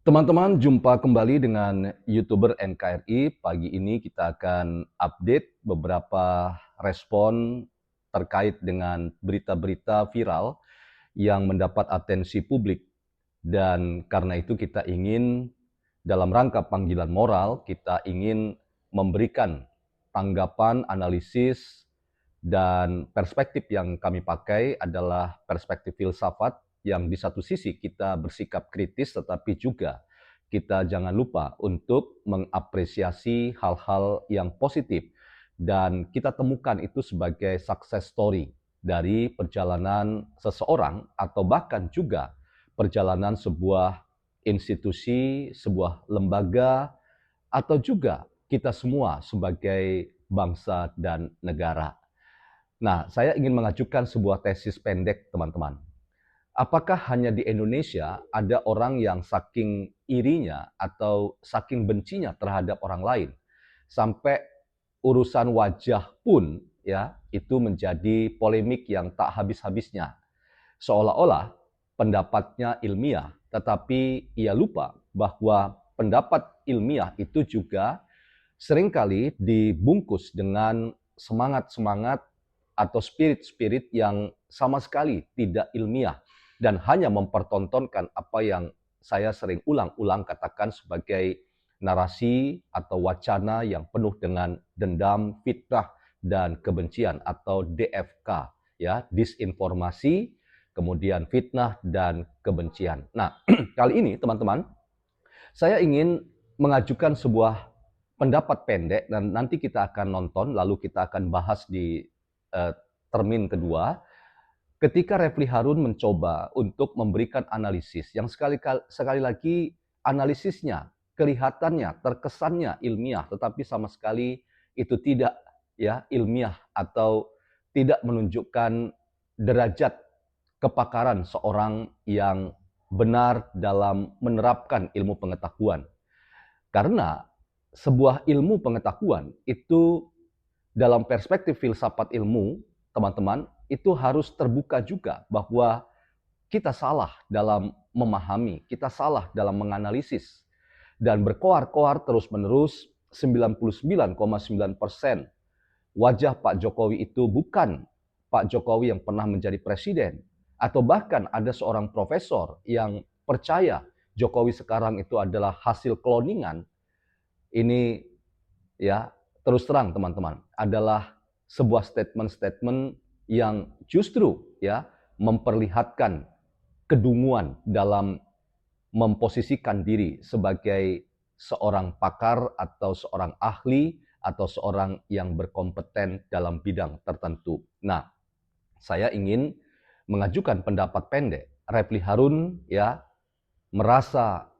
Teman-teman, jumpa kembali dengan YouTuber NKRI. Pagi ini kita akan update beberapa respon terkait dengan berita-berita viral yang mendapat atensi publik. Dan karena itu kita ingin dalam rangka panggilan moral, kita ingin memberikan tanggapan, analisis, dan perspektif yang kami pakai adalah perspektif filsafat yang di satu sisi kita bersikap kritis, tetapi juga kita jangan lupa untuk mengapresiasi hal-hal yang positif. Dan kita temukan itu sebagai success story dari perjalanan seseorang atau bahkan juga perjalanan sebuah institusi, sebuah lembaga, atau juga kita semua sebagai bangsa dan negara. Nah, saya ingin mengajukan sebuah tesis pendek, teman-teman. Apakah hanya di Indonesia ada orang yang saking irinya atau saking bencinya terhadap orang lain sampai urusan wajah pun ya itu menjadi polemik yang tak habis-habisnya. Seolah-olah pendapatnya ilmiah, tetapi ia lupa bahwa pendapat ilmiah itu juga seringkali dibungkus dengan semangat-semangat atau spirit-spirit yang sama sekali tidak ilmiah dan hanya mempertontonkan apa yang saya sering ulang-ulang katakan sebagai narasi atau wacana yang penuh dengan dendam, fitnah, dan kebencian atau DFK, ya, disinformasi, kemudian fitnah dan kebencian. Nah, kali ini teman-teman, saya ingin mengajukan sebuah pendapat pendek dan nanti kita akan nonton lalu kita akan bahas di uh, termin kedua ketika Refli Harun mencoba untuk memberikan analisis yang sekali lagi analisisnya kelihatannya terkesannya ilmiah tetapi sama sekali itu tidak ya ilmiah atau tidak menunjukkan derajat kepakaran seorang yang benar dalam menerapkan ilmu pengetahuan. Karena sebuah ilmu pengetahuan itu dalam perspektif filsafat ilmu, teman-teman, itu harus terbuka juga bahwa kita salah dalam memahami, kita salah dalam menganalisis, dan berkoar-koar terus-menerus 99,9% wajah Pak Jokowi itu bukan Pak Jokowi yang pernah menjadi presiden, atau bahkan ada seorang profesor yang percaya Jokowi sekarang itu adalah hasil kloningan. Ini ya terus terang teman-teman adalah sebuah statement-statement yang justru ya memperlihatkan kedunguan dalam memposisikan diri sebagai seorang pakar atau seorang ahli atau seorang yang berkompeten dalam bidang tertentu. Nah, saya ingin mengajukan pendapat pendek. Refli Harun ya merasa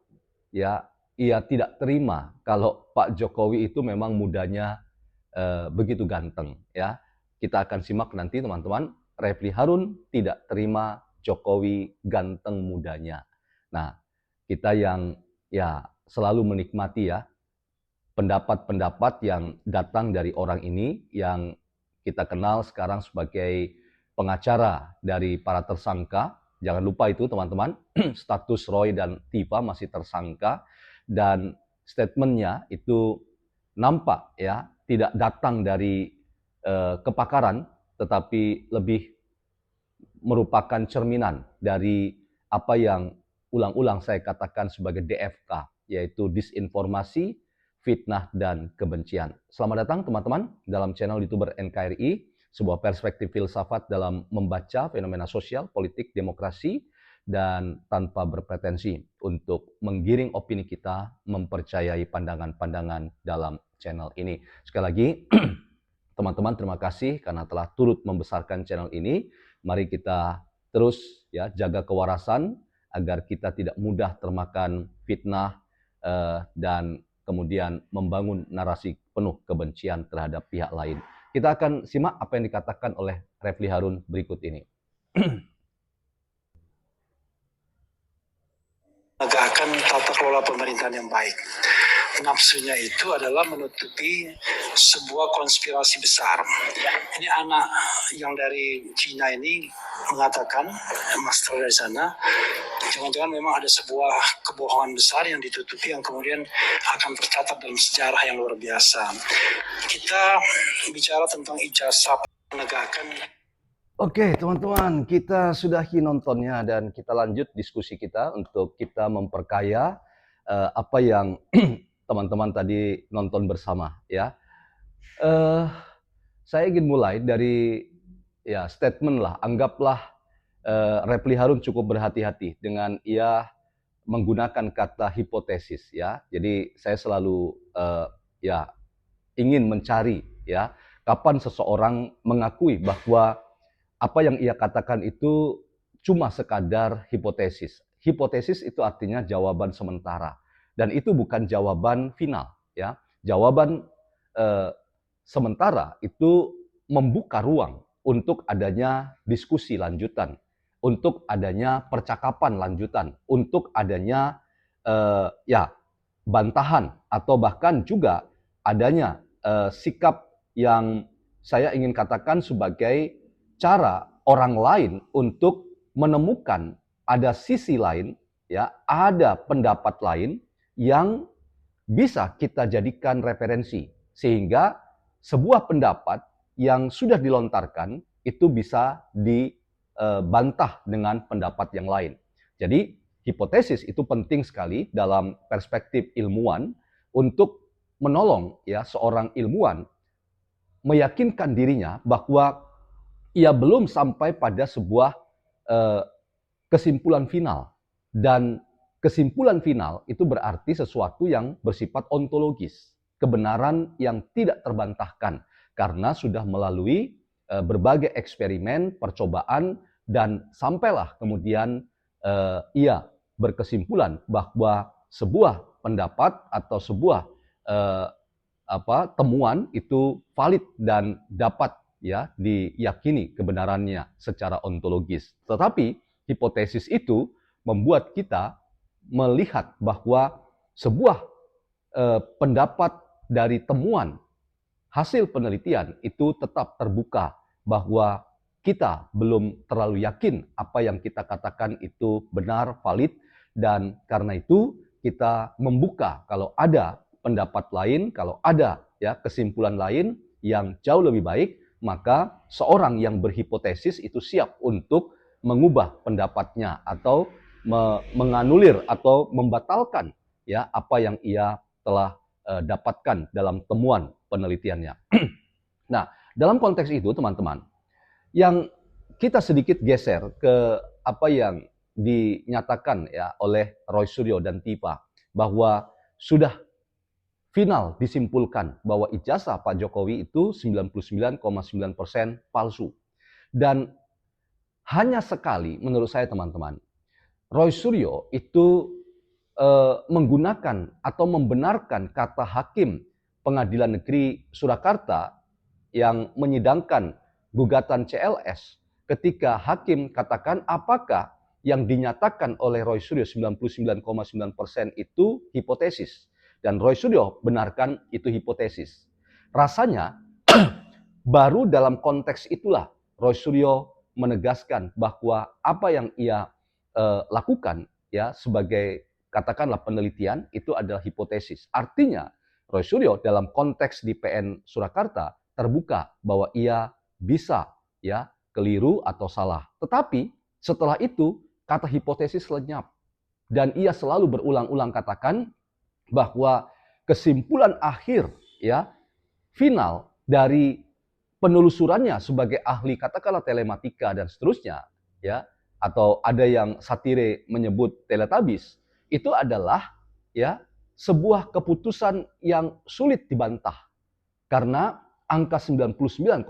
ya ia tidak terima kalau Pak Jokowi itu memang mudanya begitu ganteng ya. Kita akan simak nanti teman-teman. Refli Harun tidak terima Jokowi ganteng mudanya. Nah, kita yang ya selalu menikmati ya pendapat-pendapat yang datang dari orang ini yang kita kenal sekarang sebagai pengacara dari para tersangka. Jangan lupa itu teman-teman, status Roy dan Tifa masih tersangka dan statementnya itu nampak ya tidak datang dari kepakaran tetapi lebih merupakan cerminan dari apa yang ulang-ulang saya katakan sebagai DFK, yaitu disinformasi, fitnah, dan kebencian. Selamat datang teman-teman dalam channel YouTuber NKRI, sebuah perspektif filsafat dalam membaca fenomena sosial, politik, demokrasi, dan tanpa berpretensi untuk menggiring opini kita mempercayai pandangan-pandangan dalam channel ini. Sekali lagi, teman-teman terima kasih karena telah turut membesarkan channel ini. Mari kita terus ya jaga kewarasan agar kita tidak mudah termakan fitnah dan kemudian membangun narasi penuh kebencian terhadap pihak lain. Kita akan simak apa yang dikatakan oleh Refli Harun berikut ini. Menegakkan tata kelola pemerintahan yang baik. nafsunya itu adalah menutupi sebuah konspirasi besar. Ini anak yang dari Cina ini mengatakan, master dari sana, jangan-jangan memang ada sebuah kebohongan besar yang ditutupi yang kemudian akan tercatat dalam sejarah yang luar biasa. Kita bicara tentang ijazah penegakan. Oke, teman-teman, kita sudahi nontonnya dan kita lanjut diskusi kita untuk kita memperkaya apa yang teman-teman tadi nonton bersama, ya. Saya ingin mulai dari ya statement lah, anggaplah Refli Harun cukup berhati-hati dengan ia menggunakan kata hipotesis, ya. Jadi saya selalu ya ingin mencari, ya, kapan seseorang mengakui bahwa apa yang ia katakan itu cuma sekadar hipotesis. Hipotesis itu artinya jawaban sementara dan itu bukan jawaban final, ya. Jawaban sementara itu membuka ruang untuk adanya diskusi lanjutan, untuk adanya percakapan lanjutan, untuk adanya ya bantahan atau bahkan juga adanya sikap yang saya ingin katakan sebagai cara orang lain untuk menemukan ada sisi lain, ya, ada pendapat lain yang bisa kita jadikan referensi sehingga sebuah pendapat yang sudah dilontarkan itu bisa dibantah dengan pendapat yang lain. Jadi hipotesis itu penting sekali dalam perspektif ilmuwan untuk menolong ya seorang ilmuwan meyakinkan dirinya bahwa ia belum sampai pada sebuah kesimpulan final. Dan kesimpulan final itu berarti sesuatu yang bersifat ontologis, kebenaran yang tidak terbantahkan karena sudah melalui berbagai eksperimen, percobaan, dan sampailah kemudian ia berkesimpulan bahwa sebuah pendapat atau sebuah temuan itu valid dan dapat ya diyakini kebenarannya secara ontologis. Tetapi hipotesis itu membuat kita melihat bahwa sebuah pendapat dari temuan hasil penelitian itu tetap terbuka bahwa kita belum terlalu yakin apa yang kita katakan itu benar, valid, dan karena itu kita membuka kalau ada pendapat lain, kalau ada ya kesimpulan lain yang jauh lebih baik, maka seorang yang berhipotesis itu siap untuk mengubah pendapatnya atau menganulir atau membatalkan ya apa yang ia telah dapatkan dalam temuan penelitiannya. Nah, dalam konteks itu teman-teman, yang kita sedikit geser ke apa yang dinyatakan ya oleh Roy Suryo dan Tifa bahwa sudah final disimpulkan bahwa ijazah Pak Jokowi itu 99,9% palsu. Dan hanya sekali menurut saya teman-teman, Roy Suryo itu menggunakan atau membenarkan kata hakim Pengadilan Negeri Surakarta yang menyidangkan gugatan CLS ketika hakim katakan apakah yang dinyatakan oleh Roy Suryo 99,9% itu hipotesis. Dan Roy Suryo benarkan itu hipotesis. Rasanya baru dalam konteks itulah Roy Suryo menegaskan bahwa apa yang ia lakukan ya sebagai katakanlah penelitian itu adalah hipotesis. Artinya Roy Suryo dalam konteks di PN Surakarta terbuka bahwa ia bisa ya keliru atau salah. Tetapi setelah itu kata hipotesis lenyap dan ia selalu berulang-ulang katakan bahwa kesimpulan akhir ya final dari penelusurannya sebagai ahli katakanlah telematika dan seterusnya ya atau ada yang satire menyebut teletabis itu adalah ya sebuah keputusan yang sulit dibantah karena angka 99,9%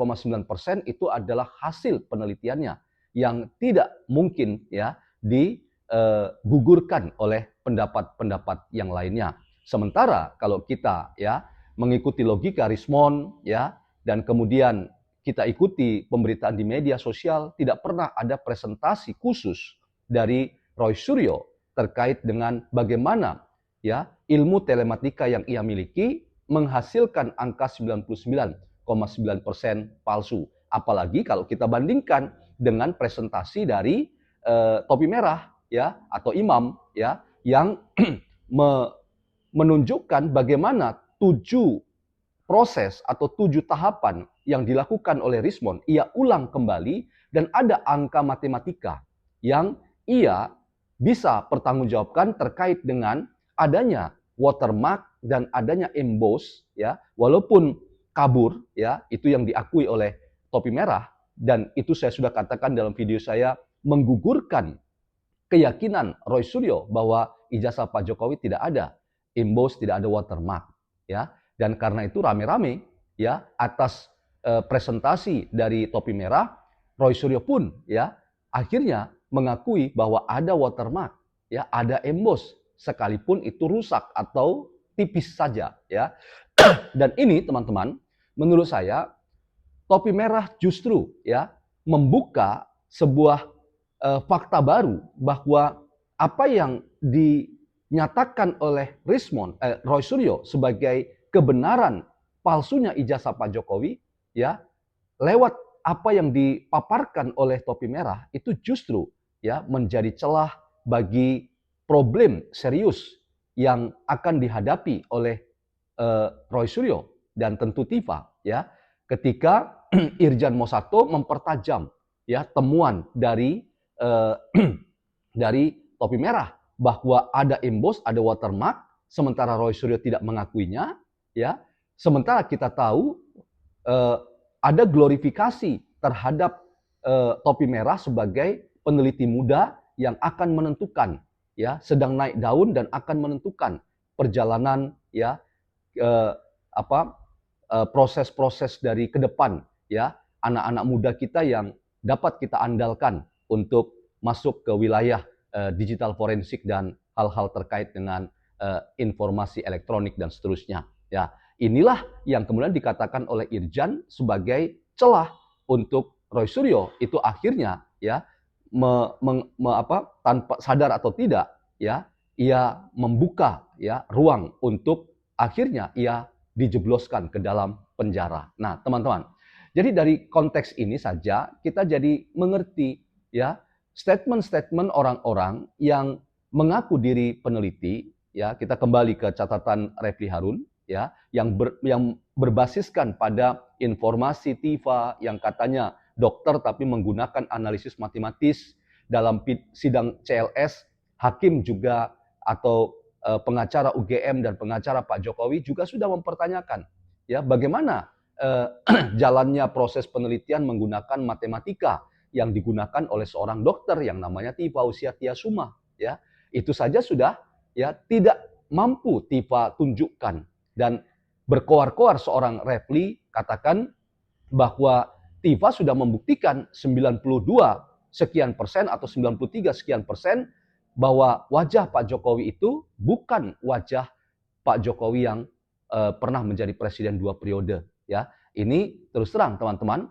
itu adalah hasil penelitiannya yang tidak mungkin ya digugurkan oleh pendapat-pendapat yang lainnya. Sementara kalau kita ya mengikuti logika Rismond ya dan kemudian kita ikuti pemberitaan di media sosial, tidak pernah ada presentasi khusus dari Roy Suryo terkait dengan bagaimana ya, ilmu telematika yang ia miliki menghasilkan angka 99,9% palsu. Apalagi kalau kita bandingkan dengan presentasi dari topi merah ya atau imam ya yang menunjukkan bagaimana 7 proses atau 7 tahapan yang dilakukan oleh Rismond, ia ulang kembali dan ada angka matematika yang ia bisa pertanggungjawabkan terkait dengan adanya watermark dan adanya emboss ya, walaupun kabur ya, itu yang diakui oleh topi merah dan itu saya sudah katakan dalam video saya menggugurkan keyakinan Roy Suryo bahwa ijazah Pak Jokowi tidak ada emboss, tidak ada watermark ya. Dan karena itu rame-rame ya atas presentasi dari topi merah, Roy Suryo pun ya akhirnya mengakui bahwa ada watermark, ya ada emboss sekalipun itu rusak atau tipis saja ya. Dan ini teman-teman, menurut saya topi merah justru ya membuka sebuah fakta baru bahwa apa yang dinyatakan oleh Roy Suryo sebagai kebenaran palsunya ijazah Pak Jokowi ya lewat apa yang dipaparkan oleh topi merah itu justru ya menjadi celah bagi problem serius yang akan dihadapi oleh Roy Suryo dan tentu Tifa ya ketika Irjan Mosato mempertajam ya temuan dari dari topi merah bahwa ada emboss, ada watermark, sementara Roy Suryo tidak mengakuinya, ya. Sementara kita tahu ada glorifikasi terhadap topi merah sebagai peneliti muda yang akan menentukan, ya, sedang naik daun dan akan menentukan perjalanan, ya, proses-proses dari ke depan, ya, anak-anak muda kita yang dapat kita andalkan untuk masuk ke wilayah digital forensik dan hal-hal terkait dengan informasi elektronik dan seterusnya. Ya, inilah yang kemudian dikatakan oleh Irjan sebagai celah untuk Roy Suryo itu akhirnya ya tanpa sadar atau tidak ya ia membuka ya ruang untuk akhirnya ia dijebloskan ke dalam penjara. Nah, teman-teman, jadi dari konteks ini saja kita jadi mengerti ya statement-statement orang-orang yang mengaku diri peneliti ya. Kita kembali ke catatan Refli Harun ya yang berbasiskan pada informasi Tifa yang katanya dokter tapi menggunakan analisis matematis dalam sidang CLS, hakim juga atau pengacara UGM dan pengacara Pak Jokowi juga sudah mempertanyakan ya bagaimana jalannya proses penelitian menggunakan matematika yang digunakan oleh seorang dokter yang namanya Tifa Usiatiasuma ya. Itu saja sudah ya tidak mampu Tifa tunjukkan dan berkoar-koar seorang Refli katakan bahwa Tifa sudah membuktikan 92 sekian persen atau 93 sekian persen bahwa wajah Pak Jokowi itu bukan wajah Pak Jokowi yang pernah menjadi presiden 2 periode ya. Ini terus terang teman-teman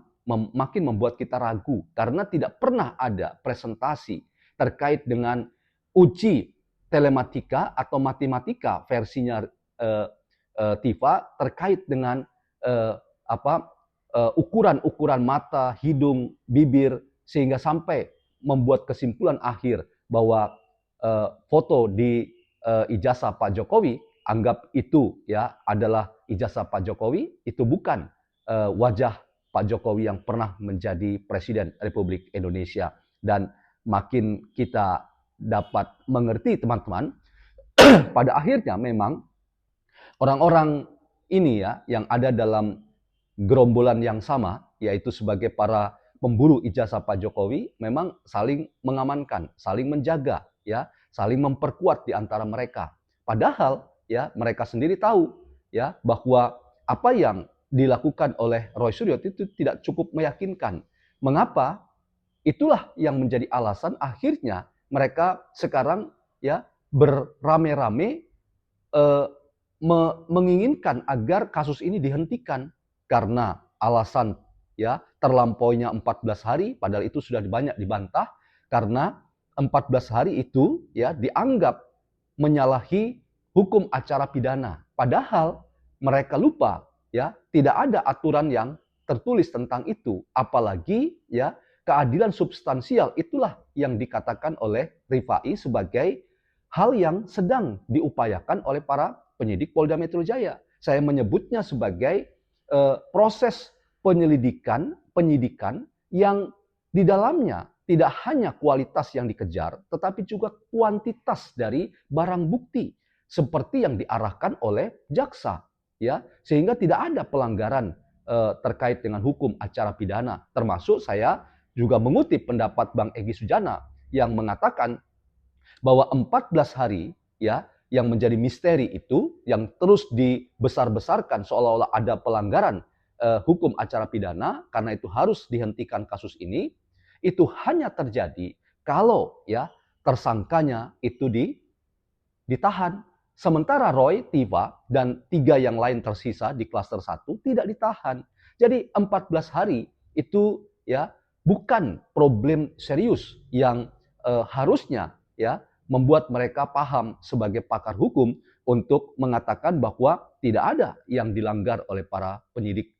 makin membuat kita ragu karena tidak pernah ada presentasi terkait dengan uji telematika atau matematika versinya Tifa terkait dengan ukuran-ukuran mata, hidung, bibir sehingga sampai membuat kesimpulan akhir bahwa foto di ijazah Pak Jokowi anggap itu ya adalah ijazah Pak Jokowi, itu bukan wajah Pak Jokowi yang pernah menjadi Presiden Republik Indonesia. Dan makin kita dapat mengerti teman-teman, pada akhirnya memang orang-orang ini ya yang ada dalam gerombolan yang sama, yaitu sebagai para pemburu ijazah Pak Jokowi, memang saling mengamankan, saling menjaga, ya, saling memperkuat di antara mereka. Padahal ya mereka sendiri tahu ya bahwa apa yang dilakukan oleh Roy Suryo itu tidak cukup meyakinkan. Mengapa? Itulah yang menjadi alasan akhirnya mereka sekarang ya beramai-ramai menginginkan agar kasus ini dihentikan karena alasan ya terlampaunya 14 hari padahal itu sudah banyak dibantah karena 14 hari itu ya dianggap menyalahi hukum acara pidana. Padahal mereka lupa ya, tidak ada aturan yang tertulis tentang itu. Apalagi ya, keadilan substansial itulah yang dikatakan oleh Rifai sebagai hal yang sedang diupayakan oleh para penyidik Polda Metro Jaya. Saya menyebutnya sebagai proses penyidikan yang di dalamnya tidak hanya kualitas yang dikejar, tetapi juga kuantitas dari barang bukti seperti yang diarahkan oleh jaksa, ya, sehingga tidak ada pelanggaran terkait dengan hukum acara pidana. Termasuk saya juga mengutip pendapat Bang Egy Sujana yang mengatakan bahwa 14 hari ya yang menjadi misteri itu yang terus dibesar-besarkan seolah-olah ada pelanggaran hukum acara pidana karena itu harus dihentikan kasus ini, itu hanya terjadi kalau ya tersangkanya itu ditahan. Sementara Roy, Tiva, dan 3 yang lain tersisa di klaster 1 tidak ditahan. Jadi 14 hari itu ya bukan problem serius yang harusnya ya membuat mereka paham sebagai pakar hukum untuk mengatakan bahwa tidak ada yang dilanggar oleh para penyidik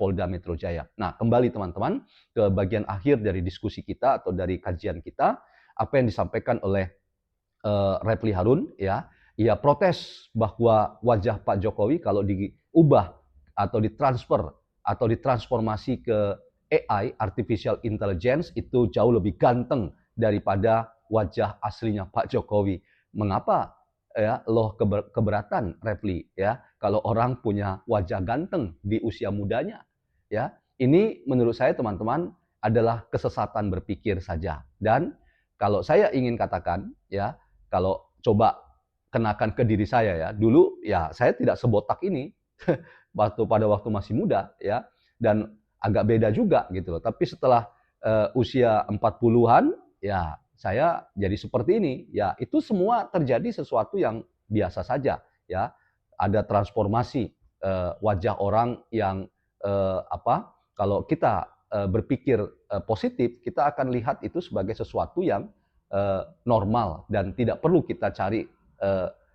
Polda Metro Jaya. Nah, kembali teman-teman ke bagian akhir dari diskusi kita atau dari kajian kita, apa yang disampaikan oleh Refli Harun ya, ia protes bahwa wajah Pak Jokowi kalau diubah atau ditransfer atau ditransformasi ke AI, Artificial Intelligence, itu jauh lebih ganteng daripada wajah aslinya Pak Jokowi. Mengapa ya loh keberatan Refli ya kalau orang punya wajah ganteng di usia mudanya ya? Ini menurut saya teman-teman adalah kesesatan berpikir saja. Dan kalau saya ingin katakan ya, kalau coba kenakan ke diri saya ya, dulu ya saya tidak sebotak ini pada waktu masih muda ya, dan agak beda juga gitu loh. Tapi setelah usia 40-an ya saya jadi seperti ini. Ya, itu semua terjadi sesuatu yang biasa saja ya. Ada transformasi wajah orang yang kalau kita berpikir positif, kita akan lihat itu sebagai sesuatu yang normal dan tidak perlu kita cari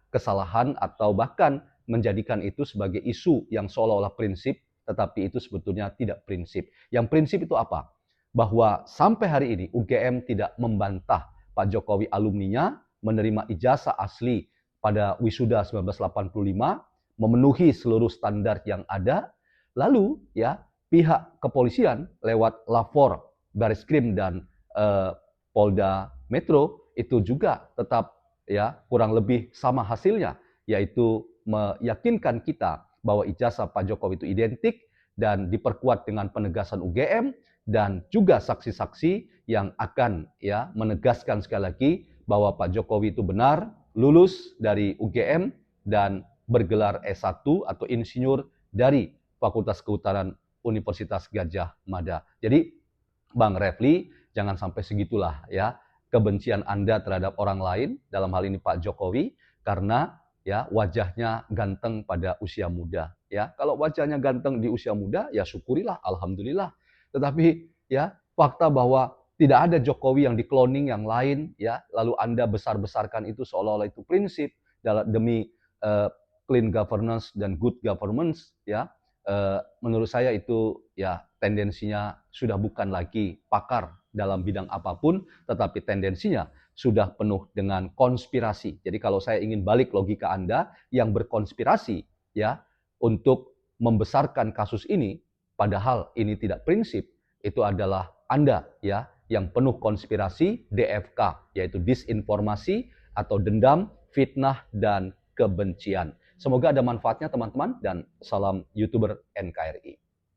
kesalahan atau bahkan menjadikan itu sebagai isu yang seolah-olah prinsip, tetapi itu sebetulnya tidak prinsip. Yang prinsip itu apa? Bahwa sampai hari ini UGM tidak membantah Pak Jokowi alumninya menerima ijazah asli pada wisuda 1985, memenuhi seluruh standar yang ada. Lalu ya pihak kepolisian lewat Lapor, Bareskrim dan Polda Metro itu juga tetap ya kurang lebih sama hasilnya, yaitu meyakinkan kita bahwa ijazah Pak Jokowi itu identik dan diperkuat dengan penegasan UGM dan juga saksi-saksi yang akan ya menegaskan sekali lagi bahwa Pak Jokowi itu benar lulus dari UGM dan bergelar S1 atau insinyur dari Fakultas Kehutanan Universitas Gadjah Mada. Jadi Bang Refli, jangan sampai segitulah ya kebencian Anda terhadap orang lain, dalam hal ini Pak Jokowi, karena ya wajahnya ganteng pada usia muda. Ya, kalau wajahnya ganteng di usia muda, ya syukurilah, alhamdulillah. Tetapi ya fakta bahwa tidak ada Jokowi yang dikloning yang lain, ya lalu Anda besar-besarkan itu seolah-olah itu prinsip demi clean governance dan good governance, ya menurut saya itu ya tendensinya sudah bukan lagi pakar dalam bidang apapun, tetapi tendensinya sudah penuh dengan konspirasi. Jadi kalau saya ingin balik logika Anda yang berkonspirasi ya untuk membesarkan kasus ini, padahal ini tidak prinsip, itu adalah Anda ya yang penuh konspirasi DFK, yaitu disinformasi atau dendam, fitnah, dan kebencian. Semoga ada manfaatnya teman-teman dan salam YouTuber NKRI.